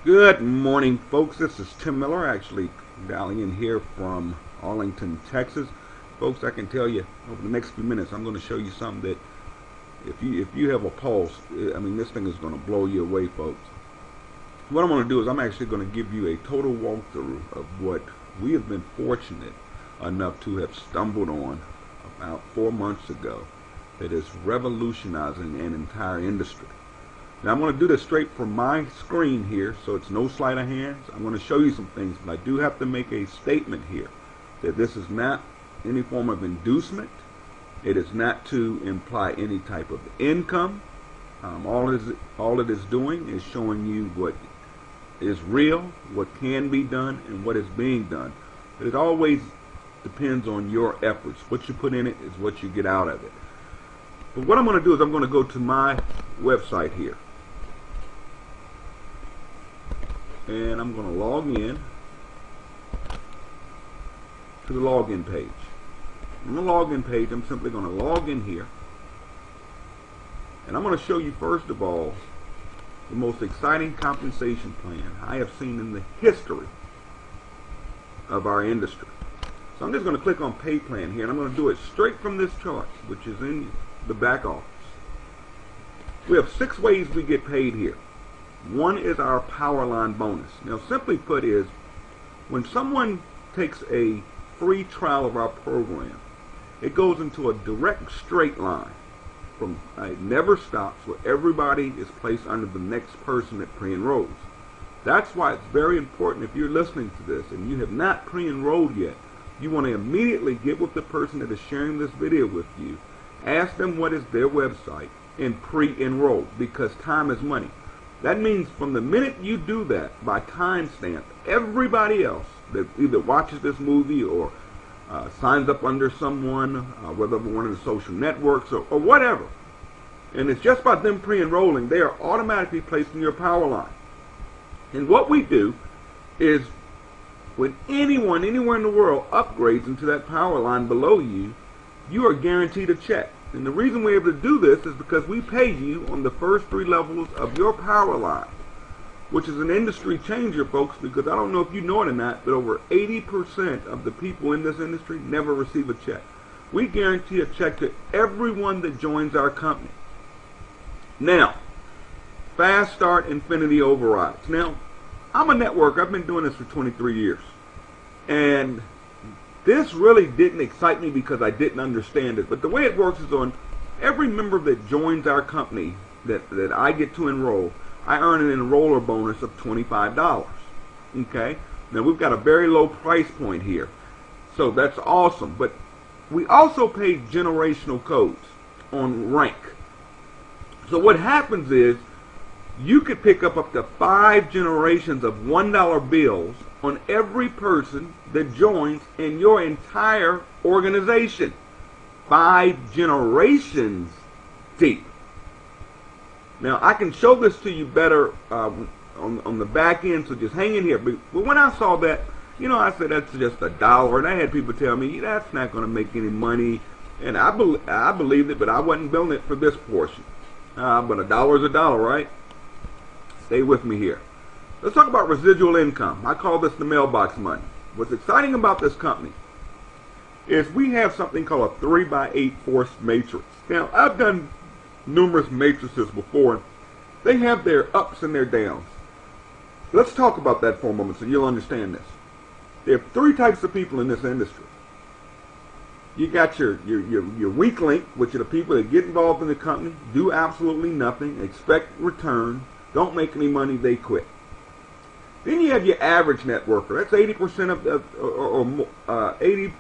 Good morning, folks. This is Tim Miller, actually dialing in here from Arlington, Texas. Folks, I can tell you over the next few minutes, I'm going to show you something that if you have a pulse, I mean, this thing is going to blow you away, folks. What I'm going to do is I'm actually going to give you a total walkthrough of what we have been fortunate enough to have stumbled on about 4 months ago that is revolutionizing an entire industry. Now, I'm going to do this straight from my screen here, so it's no sleight of hands. I'm going to show you some things, but I do have to make a statement here that this is not any form of inducement. It is not to imply any type of income. All it is doing is showing you what is real, what can be done, and what is being done. But it always depends on your efforts. What you put in it is what you get out of it. But what I'm going to do is I'm going to go to my website here. And I'm going to log in to the login page. On the login page, I'm simply going to log in here. And I'm going to show you, first of all, the most exciting compensation plan I have seen in the history of our industry. So I'm just going to click on Payplan here, and I'm going to do it straight from this chart, which is in the back office. We have 6 ways we get paid here. One is our power line bonus. Now, simply put is, when someone takes a free trial of our program, it goes into a direct straight line. It never stops, where everybody is placed under the next person that pre-enrolls. That's why it's very important, if you're listening to this and you have not pre-enrolled yet, you want to immediately get with the person that is sharing this video with you, ask them what is their website, and pre-enroll, because time is money. That means from the minute you do that, by timestamp, everybody else that either watches this movie or signs up under someone, whether one of the social networks or whatever, and it's just by them pre-enrolling, they are automatically placed in your power line. And what we do is, when anyone, anywhere in the world upgrades into that power line below you, you are guaranteed a check. And the reason we're able to do this is because we pay you on the first 3 levels of your power line, which is an industry changer, folks, because I don't know if you know it or not, but over 80% of the people in this industry never receive a check. We guarantee a check to everyone that joins our company. Now, Fast Start Infinity Overrides. Now, I'm a networker. I've been doing this for 23 years. And this really didn't excite me because I didn't understand it. But the way it works is, on every member that joins our company that I get to enroll, I earn an enroller bonus of $25. Okay? Now, we've got a very low price point here, so that's awesome. But we also pay generational codes on rank. So what happens is, you could pick up to 5 generations of $1 bills on every person that joins in your entire organization. 5 generations deep. Now, I can show this to you better on the back end, so just hang in here. But when I saw that, I said, that's just $1. And I had people tell me, that's not going to make any money. And I believed it, but I wasn't building it for this portion. But $1 is $1, right? Stay with me here. Let's talk about residual income. I call this the mailbox money. What's exciting about this company is we have something called a 3x8 force matrix. Now, I've done numerous matrices before. They have their ups and their downs. Let's talk about that for a moment so you'll understand this. There are 3 types of people in this industry. You got your weak link, which are the people that get involved in the company, do absolutely nothing, expect return, don't make any money, they quit. Then you have your average networker. That's 80% of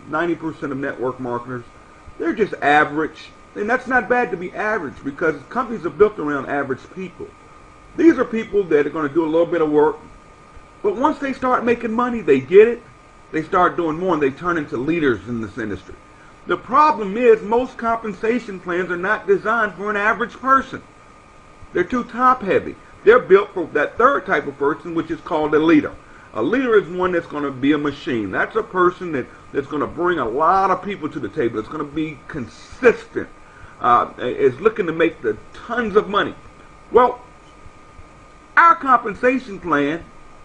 90% of network marketers. They're just average, and that's not bad to be average, because companies are built around average people. These are people that are going to do a little bit of work, but once they start making money, they get it, they start doing more, and they turn into leaders in this industry. The problem is, most compensation plans are not designed for an average person. They're too top heavy. They're built for that third type of person, which is called a leader. A leader is one that's going to be a machine. That's a person that's going to bring a lot of people to the table. It's going to be consistent. Is looking to make the tons of money. Well, our compensation plan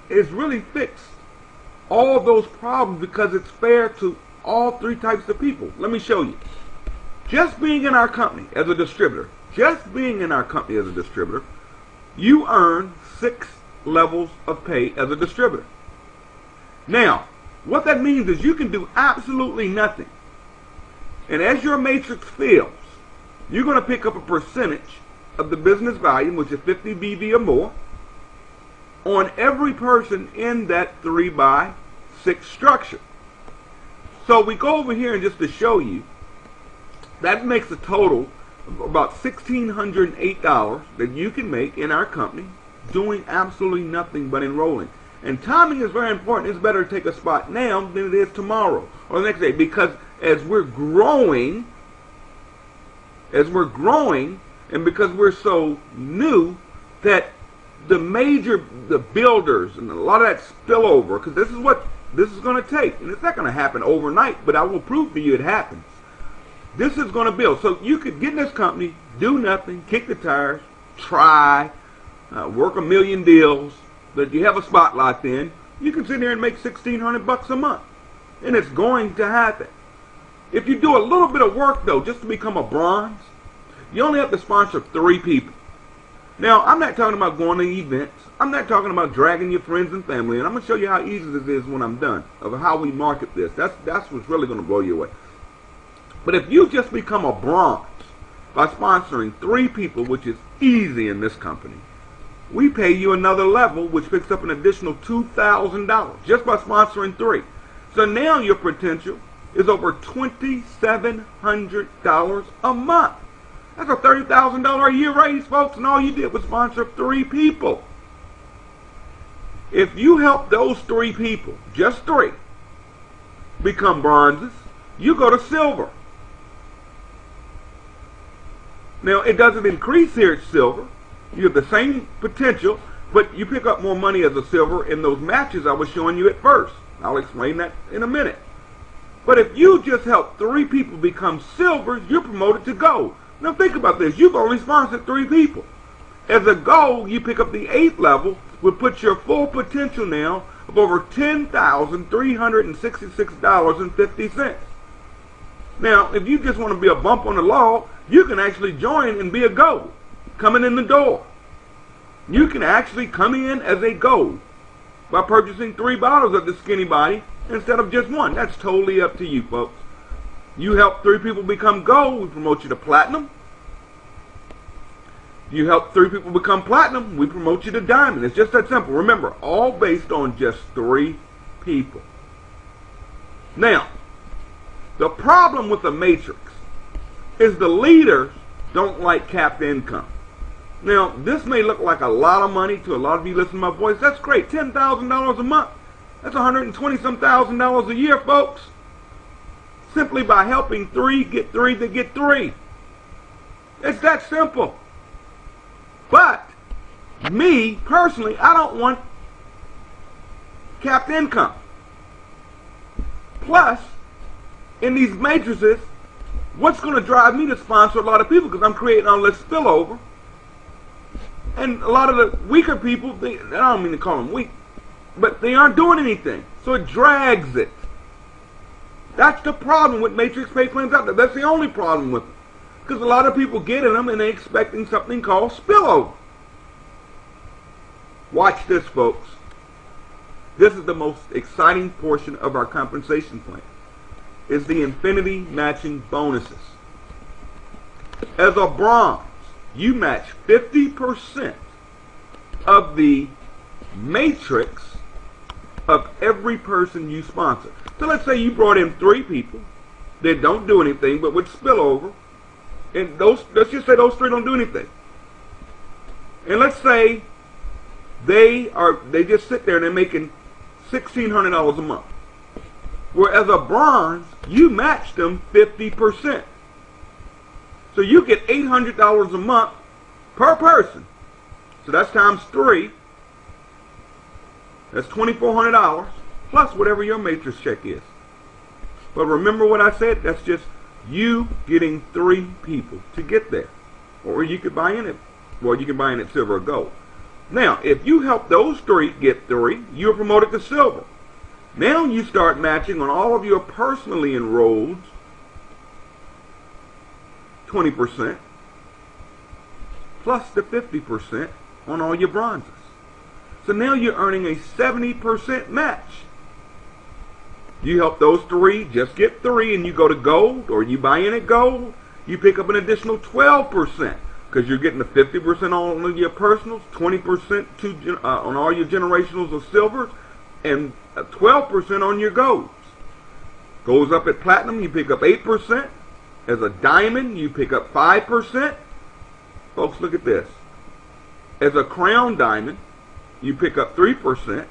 is really fixed all those problems because it's fair to all three types of people. Let me show you. Just being in our company as a distributor, you earn 6 levels of pay as a distributor. Now, what that means is you can do absolutely nothing. And as your matrix fills, you're going to pick up a percentage of the business volume, which is 50 BV or more, on every person in that 3x6 structure. So we go over here and just to show you, that makes a total of about $1,608 that you can make in our company doing absolutely nothing but enrolling. And timing is very important. It's better to take a spot now than it is tomorrow or the next day, because as we're growing, and because we're so new, that the builders and a lot of that spillover, because this is what this is going to take, and it's not going to happen overnight, but I will prove to you it happens. This is going to build. So you could get in this company, do nothing, kick the tires, try, work a million deals, that you have a spot locked in. You can sit there and make $1,600 a month, and it's going to happen. If you do a little bit of work though, just to become a bronze, you only have to sponsor 3 people. Now, I'm not talking about going to events. I'm not talking about dragging your friends and family, and I'm going to show you how easy this is when I'm done, of how we market this. That's what's really going to blow you away. But if you just become a bronze by sponsoring 3 people, which is easy in this company, we pay you another level, which picks up an additional $2,000 just by sponsoring 3. So now your potential is over $2,700 a month. That's a $30,000 a year raise, folks, and all you did was sponsor 3 people. If you help those 3 people, just 3, become bronzes, you go to silver. Now, it doesn't increase here at silver. You have the same potential, but you pick up more money as a silver in those matches I was showing you at first. I'll explain that in a minute. But if you just help 3 people become silvers, you're promoted to gold. Now think about this. You've only sponsored 3 people. As a gold, you pick up the 8th level, which puts your full potential now of over $10,366.50. Now, if you just want to be a bump on the log, you can actually join and be a gold coming in the door. You can actually come in as a gold by purchasing 3 bottles of the Skinny Body instead of just 1. That's totally up to you, folks. You help 3 people become gold, we promote you to platinum. You help 3 people become platinum, we promote you to diamond. It's just that simple. Remember, all based on just 3 people. Now, the problem with the matrix is the leaders don't like capped income. Now, this may look like a lot of money to a lot of you listening to my voice. That's great. $10,000 a month. That's $120-some thousand a year, folks. Simply by helping 3 get 3 that get 3. It's that simple. But me, personally, I don't want capped income. Plus, in these matrices, what's going to drive me to sponsor a lot of people, because I'm creating all this spillover. And a lot of the weaker people, I don't mean to call them weak, but they aren't doing anything. So it drags it. That's the problem with matrix pay plans out there. That's the only problem with them. Because a lot of people get in them and they're expecting something called spillover. Watch this, folks. This is the most exciting portion of our compensation plan. Is the infinity matching bonuses. As a bronze, you match 50% of the matrix of every person you sponsor. So let's say you brought in 3 people that don't do anything but would spill over, and let's just say those 3 don't do anything. And let's say they just sit there and they're making $1,600 a month. Whereas a bronze, you match them 50%. So you get $800 a month per person. So that's times 3. That's $2,400 plus whatever your matrix check is. But remember what I said? That's just you getting 3 people to get there. Or you could buy in it. Well, you can buy in at silver or gold. Now, if you help those three get 3, you're promoted to silver. Now you start matching on all of your personally enrolled 20% plus the 50% on all your bronzes. So now you're earning a 70% match. You help those 3 just get 3 and you go to gold, or you buy in at gold, you pick up an additional 12% because you're getting the 50% on all your personals, 20% on all your generationals of silvers, and 12% on your golds. Goes up at platinum, you pick up 8%. As a diamond, you pick up 5%. Folks, look at this. As a crown diamond, you pick up 3%.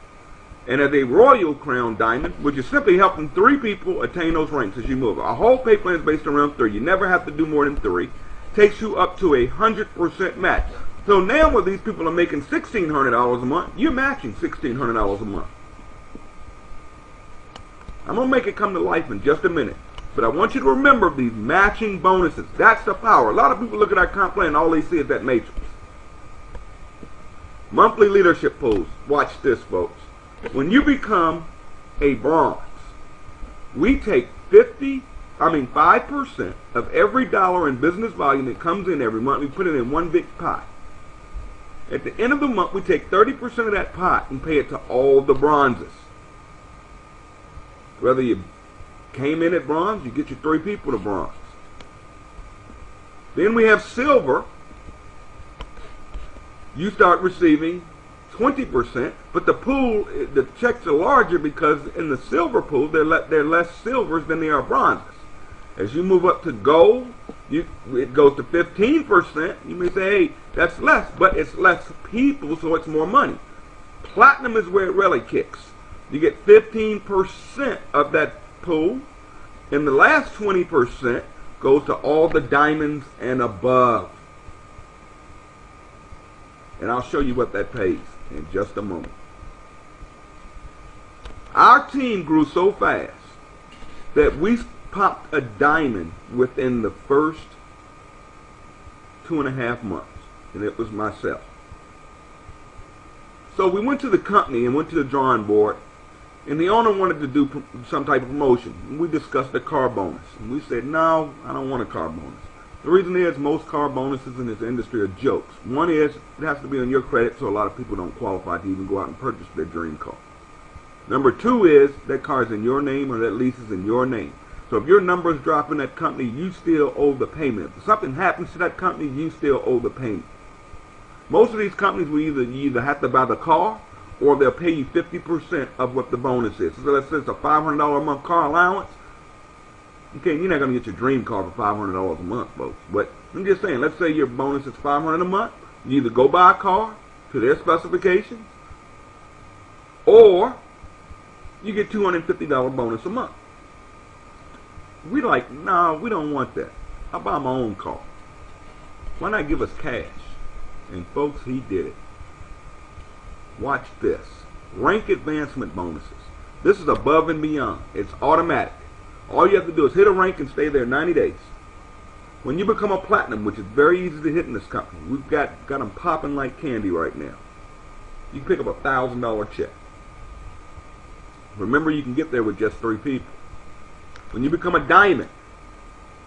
And as a royal crown diamond, which is simply helping 3 people attain those ranks as you move. Our whole pay plan is based around 3. You never have to do more than 3. Takes you up to 100% match. So now when these people are making $1,600 a month, you're matching $1,600 a month. I'm going to make it come to life in just a minute. But I want you to remember these matching bonuses. That's the power. A lot of people look at our comp plan and all they see is that matrix. Monthly leadership pools. Watch this, folks. When you become a bronze, we take 5% of every dollar in business volume that comes in every month. We put it in one big pot. At the end of the month, we take 30% of that pot and pay it to all the bronzes. Whether you came in at bronze, you get your 3 people to bronze. Then we have silver. You start receiving 20%, but the pool, the checks are larger because in the silver pool, there are less silvers than there are bronzes. As you move up to gold, it goes to 15%. You may say, hey, that's less, but it's less people, so it's more money. Platinum is where it really kicks. You get 15% of that pool, and the last 20% goes to all the diamonds and above. And I'll show you what that pays in just a moment. Our team grew so fast that we popped a diamond within the first 2.5 months, and it was myself. So we went to the company and went to the drawing board, and the owner wanted to do some type of promotion. We discussed a car bonus, and we said, no, I don't want a car bonus. The reason is most car bonuses in this industry are jokes. One is it has to be on your credit, so a lot of people don't qualify to even go out and purchase their dream car. Number 2 is that car is in your name or that lease is in your name. So if your numbers drop in that company, you still owe the payment. If something happens to that company, you still owe the payment. Most of these companies will you either have to buy the car or they'll pay you 50% of what the bonus is. So let's say it's a $500 a month car allowance. Okay, you're not going to get your dream car for $500 a month, folks. But I'm just saying, let's say your bonus is $500 a month. You either go buy a car to their specifications, or you get $250 bonus a month. We like, no, we don't want that. I'll buy my own car. Why not give us cash? And folks, he did it. Watch this. Rank advancement bonuses. This is above and beyond. It's automatic. All you have to do is hit a rank and stay there 90 days. When you become a platinum, which is very easy to hit in this company, we've got them popping like candy right now. You can pick up a $1,000 check. Remember, you can get there with just 3 people. When you become a diamond,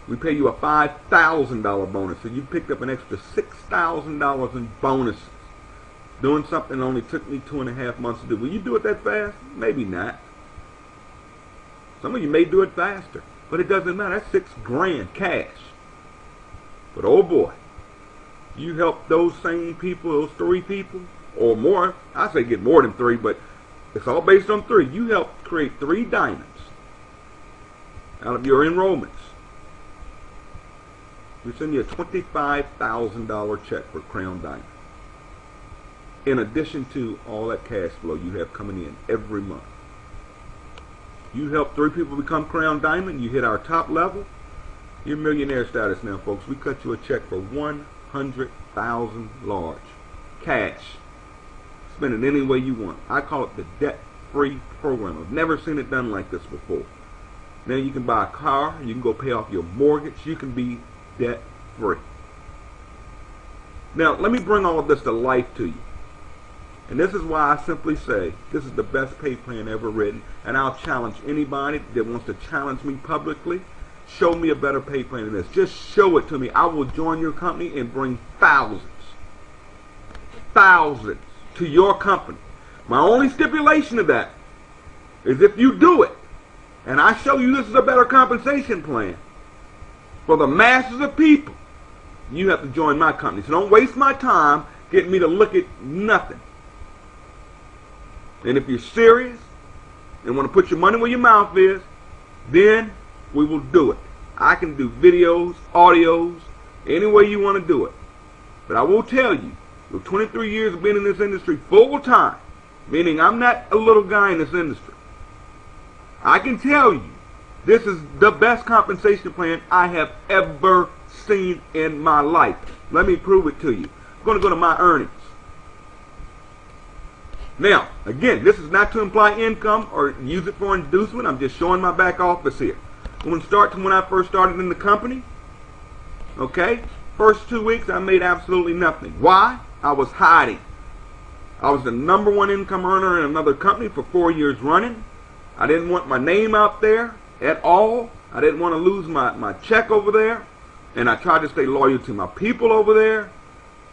we pay you a $5,000 bonus. So you picked up an extra $6,000 in bonuses. Doing something that only took me 2.5 months to do. Will you do it that fast? Maybe not. Some of you may do it faster, but it doesn't matter. That's $6,000 cash. But oh boy, you help those same people, those 3 people, or more. I say get more than 3, but it's all based on 3. You help create 3 diamonds out of your enrollments. We send you a $25,000 check for Crown Diamond. In addition to all that cash flow you have coming in every month. You help 3 people become Crown Diamond, you hit our top level, you're millionaire status now, folks. We cut you a check for $100,000 large. Cash. Spend it any way you want. I call it the debt-free program. I've never seen it done like this before. Now you can buy a car, you can go pay off your mortgage, you can be debt-free. Now, let me bring all of this to life to you. And this is why I simply say this is the best pay plan ever written. And I'll challenge anybody that wants to challenge me publicly. Show me a better pay plan than this. Just show it to me. I will join your company and bring thousands to your company. My only stipulation of that is if you do it, and I show you this is a better compensation plan for the masses of people, you have to join my company. So don't waste my time getting me to look at nothing. And if you're serious and want to put your money where your mouth is, then we will do it. I can do videos, audios, any way you want to do it. But I will tell you, with 23 years of being in this industry full time, meaning I'm not a little guy in this industry, I can tell you this is the best compensation plan I have ever seen in my life. Let me prove it to you. I'm going to go to my earnings. Now, again, this is not to imply income or use it for inducement. I'm just showing my back office here. I'm going to start from when I first started in the company. Okay? First 2 weeks, I made absolutely nothing. Why? I was hiding. I was the #1 income earner in another company for 4 years running. I didn't want my name out there at all. I didn't want to lose my check over there. And I tried to stay loyal to my people over there.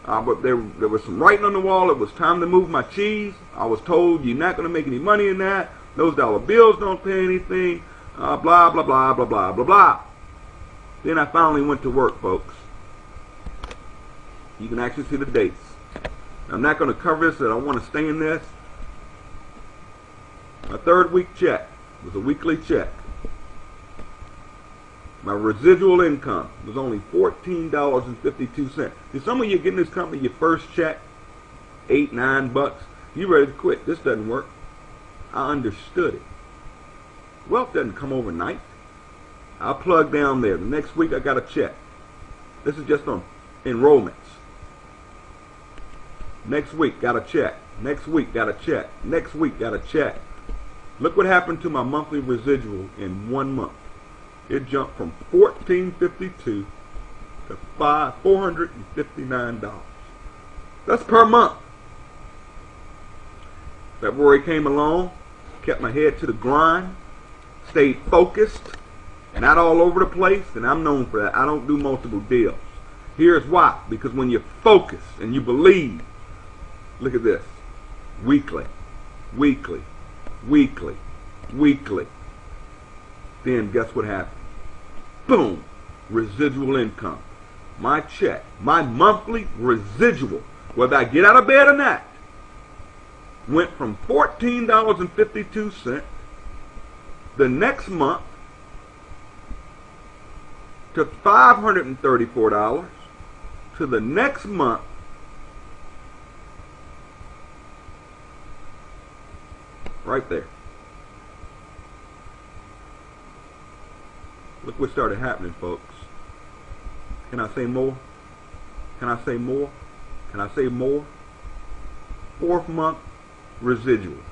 But there was some writing on the wall. It was time to move my cheese. I was told, you're not going to make any money in that. Those dollar bills don't pay anything. Blah, blah, blah, blah, blah, blah, blah. Then I finally went to work, folks. You can actually see the dates. I'm not going to cover this. I don't want to stay in this. My 3rd week check was a weekly check. My residual income was only $14.52. See, some of you getting this company your first check, $8, $9. You ready to quit. This doesn't work. I understood it. Wealth doesn't come overnight. I plugged down there. The next week I got a check. This is just on enrollments. Next week got a check. Next week got a check. Next week got a check. Look what happened to my monthly residual in 1 month. It jumped from $14.52 to $459. That's per month. February came along, kept my head to the grind, stayed focused, not all over the place, and I'm known for that. I don't do multiple deals. Here's why. Because when you're focused and you believe, look at this, weekly, weekly, weekly, weekly. Then guess what happened? Boom! Residual income. My check, my monthly residual, whether I get out of bed or not, went from $14.52 the next month to $534 to the next month right there. Look what started happening, folks. Can I say more? Can I say more? Can I say more? 4th month residual.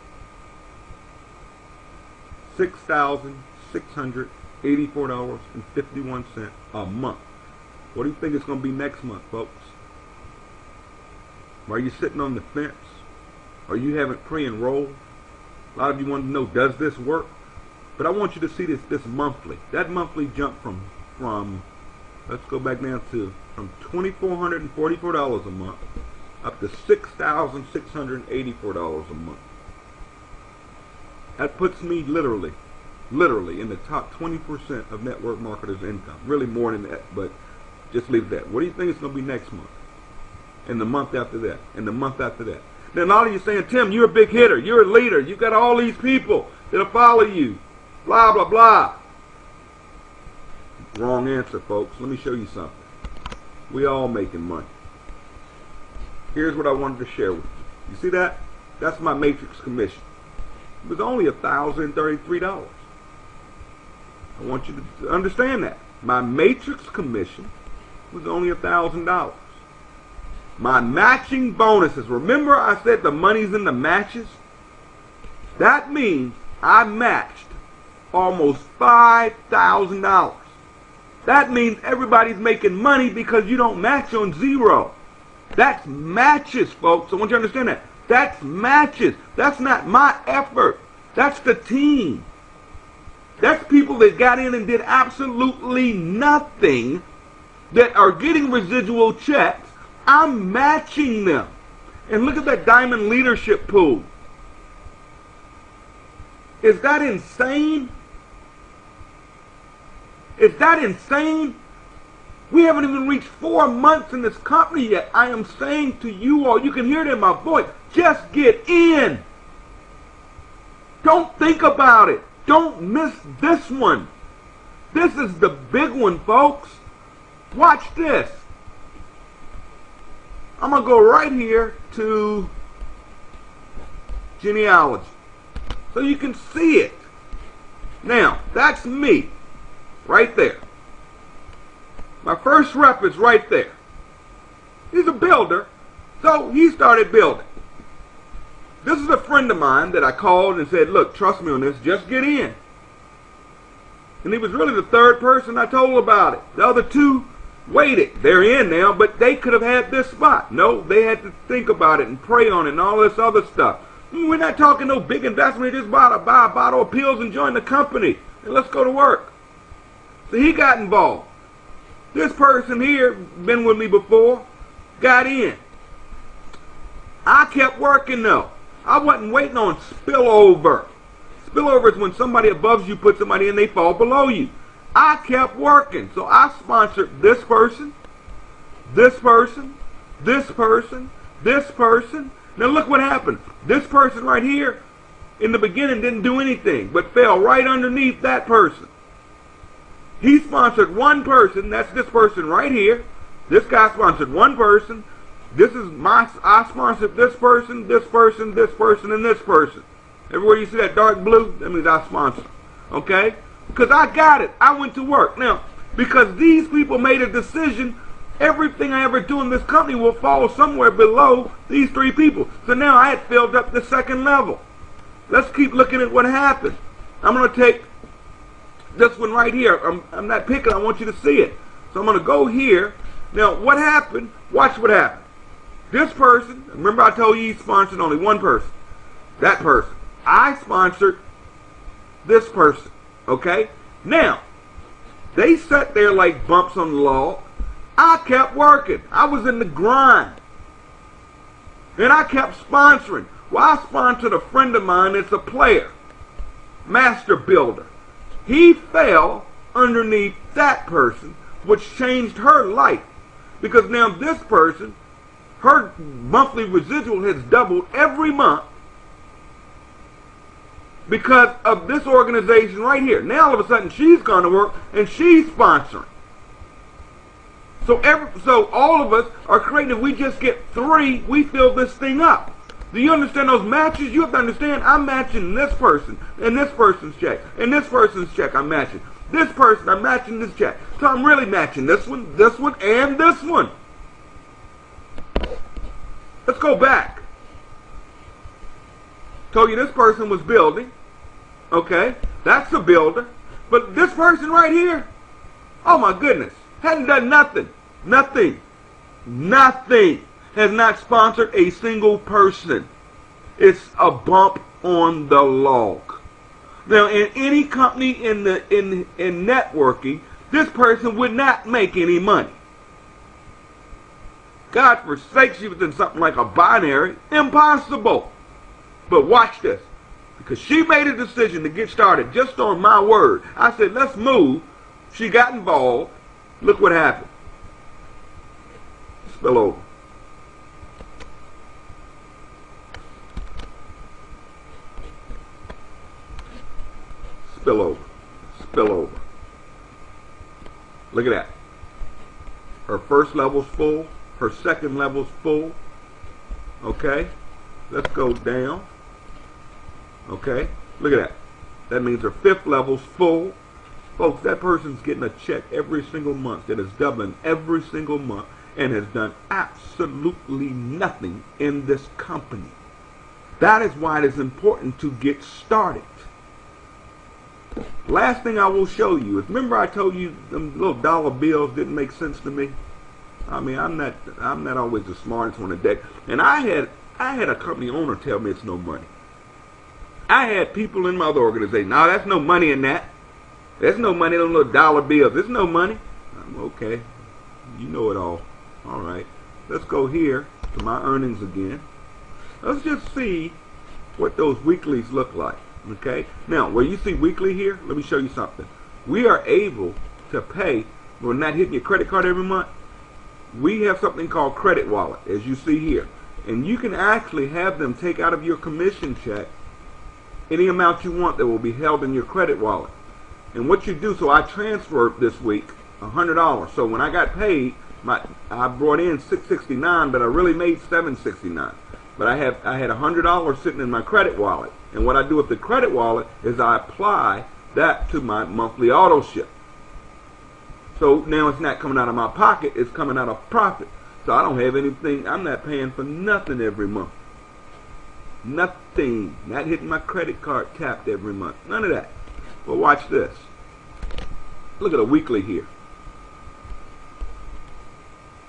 $6,684.51 a month. What do you think it's going to be next month, folks? Are you sitting on the fence? Or you haven't pre-enrolled? A lot of you want to know, does this work? But I want you to see this monthly. That monthly jumped from let's go back down to from $2,444 a month up to $6,684 a month. That puts me literally in the top 20% of network marketers' income. Really more than that, but just leave that. What do you think it's going to be next month? And the month after that? And the month after that? Now, a lot of you saying, Tim, you're a big hitter. You're a leader. You've got all these people that'll follow you. Blah, blah, blah. Wrong answer, folks. Let me show you something. We all making money. Here's what I wanted to share with you. You see that? That's my matrix commission. It was only $1,033. I want you to understand that. My matrix commission was only $1,000. My matching bonuses. Remember I said the money's in the matches? That means I matched almost $5,000. That means everybody's making money because you don't match on zero. That's matches, folks. I want you to understand that. That's matches. That's not my effort. That's the team. That's people that got in and did absolutely nothing that are getting residual checks. I'm matching them. And look at that diamond leadership pool. Is that insane? Is that insane? We haven't even reached 4 months in this company yet. I am saying to you all, you can hear it in my voice, just get in. Don't think about it. Don't miss this one. This is the big one, folks. Watch this. I'm going to go right here to genealogy so you can see it. Now, that's me right there. My first rep is right there. He's a builder, so he started building. This is a friend of mine that I called and said, look, trust me on this, just get in. And he was really the third person I told about it. The other two waited. They're in now, but they could have had this spot. No, they had to think about it and pray on it and all this other stuff. We're not talking no big investment. Just buy a bottle of pills and join the company. And let's go to work. So he got involved. This person here, been with me before, got in. I kept working though. I wasn't waiting on spillover. Spillover is when somebody above you puts somebody in, they fall below you. I kept working. So I sponsored this person, this person, this person, this person. Now look what happened. This person right here in the beginning didn't do anything, but fell right underneath that person. He sponsored one person, that's this person right here. This guy sponsored one person. I sponsored this person, this person, this person, and this person. Everywhere you see that dark blue, that means I sponsored. Okay? Because I got it. I went to work. Now, because these people made a decision, everything I ever do in this company will fall somewhere below these three people. So now I had filled up the second level. Let's keep looking at what happened. I'm going to take this one right here. I'm not picking. I want you to see it. So I'm going to go here. Now, what happened? Watch what happened. This person, remember I told you he sponsored only one person. That person. I sponsored this person. Okay? Now, they sat there like bumps on the log. I kept working. I was in the grind. And I kept sponsoring. Well, I sponsored a friend of mine that's a player. Master builder. He fell underneath that person, which changed her life. Because now this person, her monthly residual has doubled every month because of this organization right here. Now all of a sudden she's gone to work and she's sponsoring. So all of us are creating, if we just get 3, we fill this thing up. Do you understand those matches? You have to understand, I'm matching this person and this person's check and this person's check I'm matching. This person, I'm matching this check. So I'm really matching this one, and this one. Let's go back. Told you this person was building. Okay, that's the builder. But this person right here, oh my goodness, hadn't done nothing. Nothing. Has not sponsored a single person. It's a bump on the log. Now, in any company in networking, this person would not make any money. God forsakes you within something like a binary. Impossible. But watch this. Because she made a decision to get started just on my word. I said, let's move. She got involved. Look what happened. Spill over. Spill over. Spill over. Look at that. Her first level's full. Her second level's full. Okay. Let's go down. Okay. Look at that. That means her fifth level's full. Folks, that person's getting a check every single month that is doubling every single month and has done absolutely nothing in this company. That is why it is important to get started. Last thing I will show you is, remember I told you them little dollar bills didn't make sense to me? I mean, I'm not always the smartest on the deck. And I I had a company owner tell me it's no money. I had people in my other organization, no, that's no money in that. There's no money in those little dollar bills. There's no money. I'm okay. You know it all. All right. Let's go here to my earnings again. Let's just see what those weeklies look like. Okay. Now, where you see weekly here, let me show you something. We are able to pay. We're not hitting your credit card every month. We have something called Credit Wallet, as you see here. And you can actually have them take out of your commission check any amount you want that will be held in your credit wallet. And what you do, so I transferred this week $100. So when I got paid, I brought in $669, but I really made $769. But I had $100 sitting in my credit wallet. And what I do with the credit wallet is I apply that to my monthly auto ship. So now it's not coming out of my pocket, it's coming out of profit. So I don't have anything, I'm not paying for nothing every month. Nothing. Not hitting my credit card tapped every month. None of that. Well, watch this. Look at a weekly here.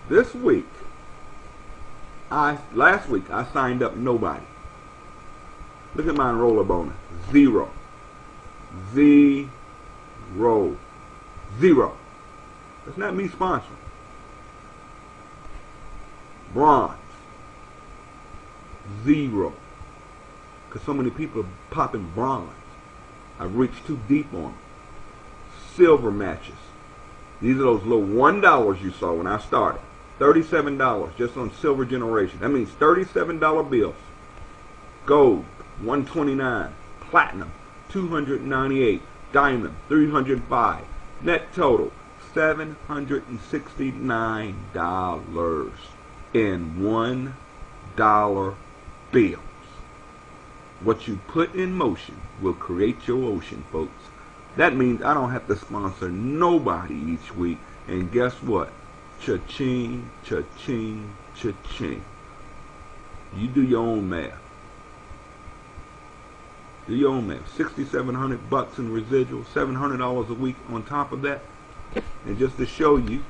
This week, last week, I signed up nobody. Look at my enroller bonus. Zero. Zero. Zero. That's not me sponsoring. Bronze. Zero. Because so many people are popping bronze. I've reached too deep on them. Silver matches. These are those little $1 you saw when I started. $37 just on silver generation. That means $37 bills. Gold, $129. Platinum, $298. Diamond, $305. Net total, $769 in $1 bills. What you put in motion will create your ocean, folks. That means I don't have to sponsor nobody each week. And guess what? Cha-ching, cha-ching, cha-ching. You do your own math. Do your own math. $6,700 in residual, $700 a week on top of that. And just to show you,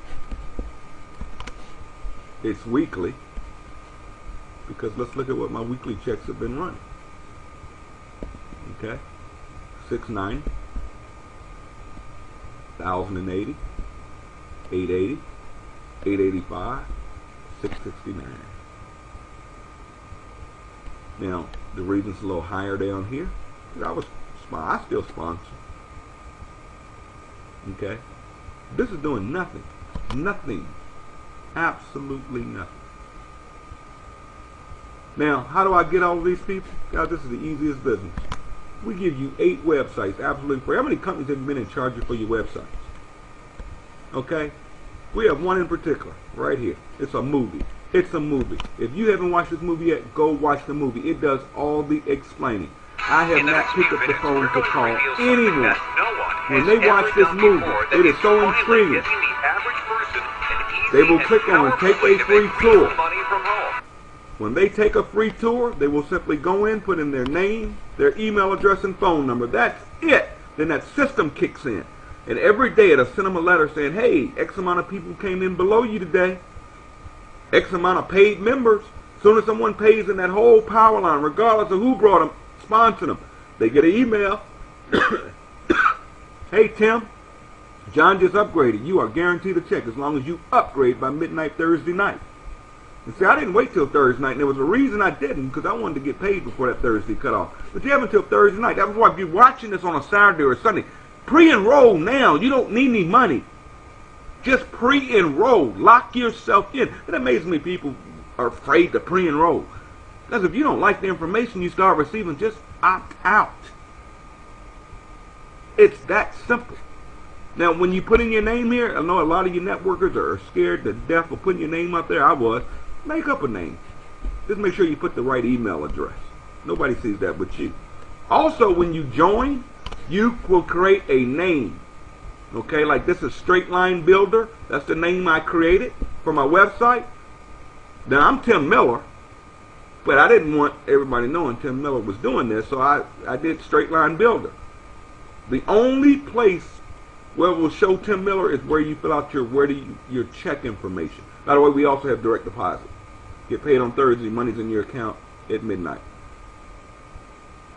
it's weekly. Because let's look at what my weekly checks have been running. Okay, 690, 1,080, 880, 885, 669. Now the reason it's a little higher down here, I still sponsor. Okay, this is doing nothing, nothing, absolutely nothing. Now, how do I get all of these people? Guys, this is the easiest business. We give you 8 websites absolutely free. How many companies have you been in charge of for your websites? Okay? We have one in particular, right here. It's a movie. It's a movie. If you haven't watched this movie yet, go watch the movie. It does all the explaining. I have not picked up the phone to call anyone. When they watch this movie, it is so intriguing. They will click on Take a Free Tour. When they take a free tour, they will simply go in, put in their name, their email address, and phone number. That's it. Then that system kicks in. And every day it'll send them a letter saying, hey, X amount of people came in below you today. X amount of paid members. As soon as someone pays in that whole power line, regardless of who brought them, sponsor them, they get an email. Hey, Tim, John just upgraded. You are guaranteed a check as long as you upgrade by midnight Thursday night. And see, I didn't wait till Thursday night, and there was a reason I didn't, because I wanted to get paid before that Thursday cut off. But you have until Thursday night. That was why if you're watching this on a Saturday or a Sunday, pre-enroll now. You don't need any money. Just pre-enroll. Lock yourself in. It amazes me people are afraid to pre-enroll. Because if you don't like the information you start receiving, just opt out. It's that simple. Now, when you put in your name here, I know a lot of you networkers are scared to death of putting your name up there. I was. Make up a name. Just make sure you put the right email address. Nobody sees that but you. Also, when you join, you will create a name. Okay, like this is Straight Line Builder. That's the name I created for my website. Now, I'm Tim Miller, but I didn't want everybody knowing Tim Miller was doing this, so I did Straight Line Builder. The only place where it will show Tim Miller is where you fill out your check information. By the way, we also have direct deposit. Get paid on Thursday, money's in your account at midnight.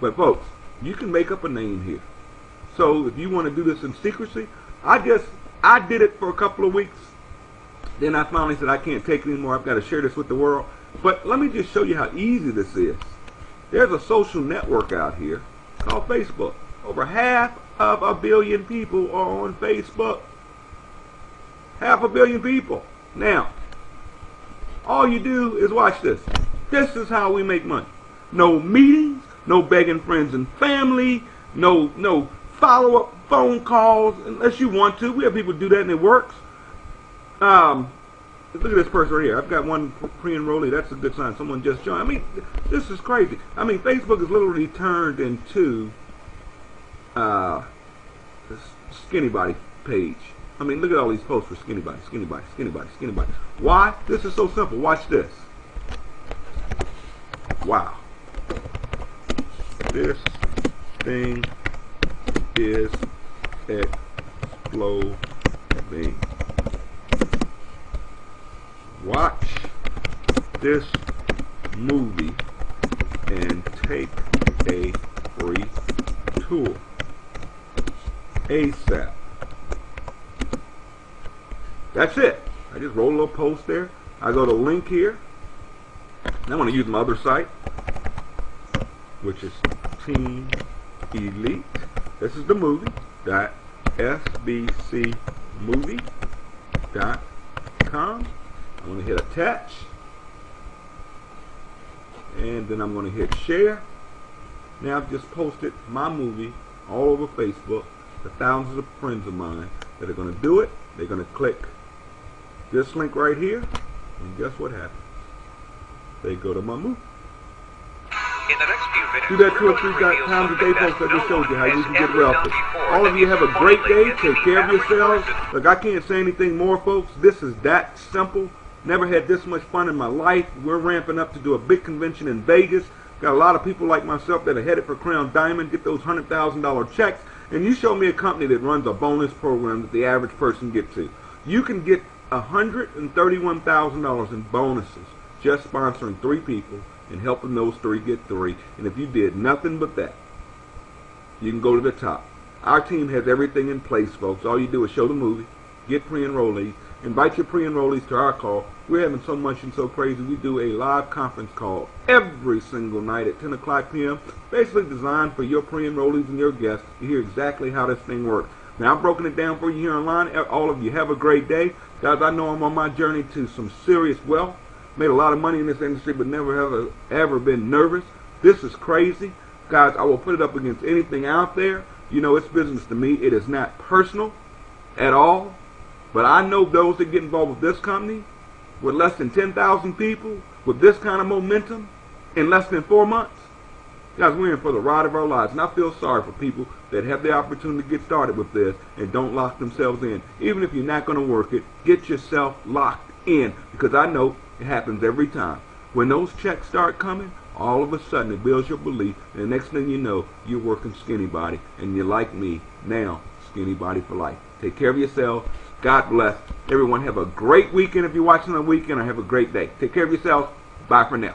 But folks, you can make up a name here. So if you want to do this in secrecy, I did it for a couple of weeks. Then I finally said I can't take it anymore. I've got to share this with the world. But let me just show you how easy this is. There's a social network out here called Facebook. Over 500 million people are on Facebook. 500 million people. Now, all you do is watch this. This is how we make money. No meetings, no begging friends and family, no follow-up phone calls unless you want to. We have people do that and it works. Look at this person right here. I've got one pre-enrollee. That's a good sign. Someone just joined. I mean, this is crazy. I mean, Facebook is literally turned into this skinny body page. I mean, look at all these posts for skinny body, skinny body, skinny body, skinny body. Why? This is so simple. Watch this. Wow. This thing is exploding. Watch this movie and take a free tour ASAP. That's it. I just roll a little post there. I go to link here. And I want to use my other site, which is Team Elite. This is the movie. SBCmovie.com. I'm going to hit attach. And then I'm going to hit share. Now I've just posted my movie all over Facebook to thousands of friends of mine that are going to do it. They're going to click this link right here. And guess what happens? They go to my movie. In the next few minutes, do that 2 or 3 times a day, folks. I just showed you how you can get wealthy. All of you have a great day. Take care of yourselves. Look, I can't say anything more, folks. This is that simple. Never had this much fun in my life. We're ramping up to do a big convention in Vegas. Got a lot of people like myself that are headed for Crown Diamond, get those $100,000 checks. And you show me a company that runs a bonus program that the average person gets to. You can get $131,000 in bonuses just sponsoring 3 people and helping those 3 get 3. And if you did nothing but that, you can go to the top. Our team has everything in place, folks. All you do is show the movie, get pre-enrollees, invite your pre-enrollees to our call. We're having so much and so crazy. We do a live conference call every single night at 10 o'clock p.m. Basically designed for your pre-enrollees and your guests to hear exactly how this thing works. Now, I've broken it down for you here online. All of you have a great day. Guys, I know I'm on my journey to some serious wealth. Made a lot of money in this industry, but never have ever been nervous. This is crazy. Guys, I will put it up against anything out there. You know, it's business to me. It is not personal at all. But I know those that get involved with this company, with less than 10,000 people, with this kind of momentum, in less than 4 months. Guys, we're in for the ride of our lives. And I feel sorry for people that have the opportunity to get started with this and don't lock themselves in. Even if you're not going to work it, get yourself locked in. Because I know it happens every time. When those checks start coming, all of a sudden it builds your belief. And the next thing you know, you're working skinny body. And you're like me, now, skinny body for life. Take care of yourself. God bless. Everyone have a great weekend if you're watching on the weekend, or have a great day. Take care of yourselves. Bye for now.